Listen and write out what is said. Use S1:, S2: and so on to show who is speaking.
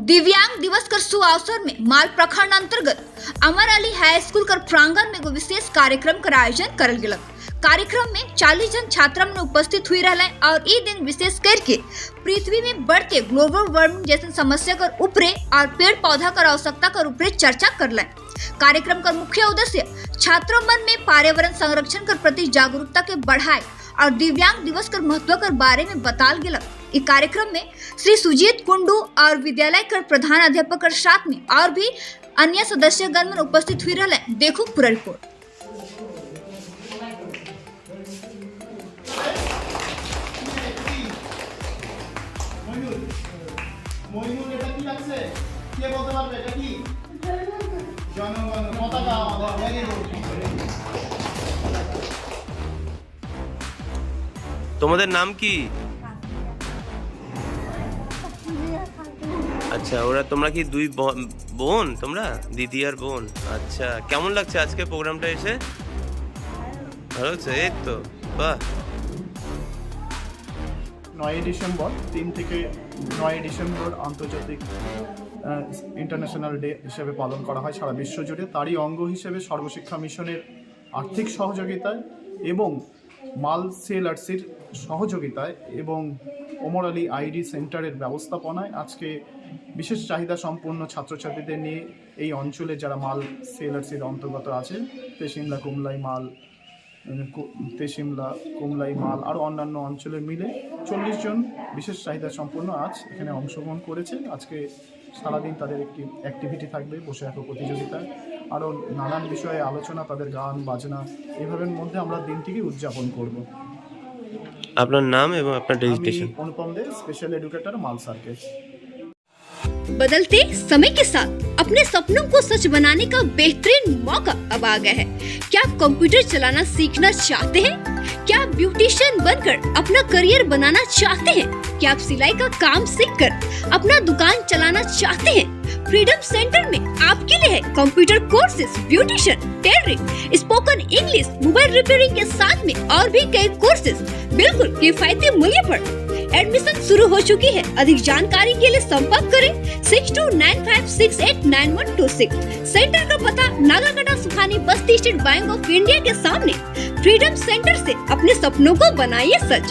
S1: दिव्यांग दिवस कर सुअवसर में माल प्रखंड अंतर्गत अमर अली हाई स्कूल कर प्रांगण में एगो विशेष कार्यक्रम कर आयोजन करल गेलक। कार्यक्रम में 40 जन छात्र उपस्थित हुई रहले और ई दिन विशेष करके पृथ्वी में बढ़ते ग्लोबल वार्मिंग जैसे समस्या कर ऊपरे और पेड़ पौधा कर आवश्यकता कर ऊपरे चर्चा करले। कार्यक्रम का मुख्य उद्देश्य छात्रों मन में पर्यावरण संरक्षण कर प्रति जागरूकता के बढ़ाए और दिव्यांग दिवस कर महत्व कर बारे में बताल गेलक। इस कार्यक्रम में श्री सुजीत कुंडू और विद्यालय कर प्रधान अध्यापक कर साथ में और भी अन्य सदस्यगण में उपस्थित हुई रहले। देखो पूरा रिपोर्ट।
S2: তোমাদের নাম কি? আচ্ছা, ওরা তোমরা কি দুই বোন? তোমরা দিদি আর বোন? আচ্ছা, কেমন লাগছে আজকে প্রোগ্রামটা এসে? ভালো লাগছে? এই তো বাহ।
S3: 9 ডিসেম্বর 3 থেকে 9 ডিসেম্বর আন্তর্জাতিক ইন্টারন্যাশনাল ডে হিসেবে পালন করা হয় সারা বিশ্ব জুড়ে। তারই অঙ্গ হিসেবে সর্বশিক্ষা মিশনের আর্থিক সহযোগিতায় এবং মাল সেলার্সের সহযোগিতায় এবং ওমর আলী আইডি সেন্টারের ব্যবস্থাপনায় আজকে বিশেষ চাহিদা সম্পন্ন ছাত্রছাত্রীদের নিয়ে এই অঞ্চলে যারা মাল সেলার্সের অন্তর্গত আছে তেশিমলা কুমলাই মাল আর অন্যান্য অঞ্চলে মিলে 40 জন বিশেষ চাহিদা সম্পন্ন আজ এখানে অংশগ্রহণ করেছে। আজকে সারাদিন তাদের একটি অ্যাক্টিভিটি থাকবে, বসে আঁকো প্রতিযোগিতা, আরও নানান বিষয়ে আলোচনা, তাদের গান বাজনা, এভাবের মধ্যে আমরা দিনটিকে উদযাপন করব।
S2: আপনার নাম এবং আপনার ডেজিগনেশন?
S3: অনুপম দে, স্পেশাল एडुकेटर माल सर्किट।
S4: बदलते समय के साथ अपने सपनों को सच बनाने का बेहतरीन मौका अब आ गया है। क्या आप कंप्यूटर चलाना सीखना चाहते हैं? क्या आप ब्यूटिशियन बनकर अपना करियर बनाना चाहते हैं? क्या आप सिलाई का काम सीखकर अपना दुकान चलाना चाहते हैं? फ्रीडम सेंटर में आपके लिए है computer courses, beautician, tailoring, spoken English, mobile repairing के साथ में और भी कई कोर्सेज बिल्कुल किफायती मूल्य पर। एडमिशन शुरू हो चुकी है। अधिक जानकारी के लिए संपर्क करें 6295689126। सेंटर का पता नागागढ़ सुखानी बस्ती स्टेट बैंक ऑफ इंडिया के सामने। फ्रीडम सेंटर से अपने सपनों को बनाइए सच।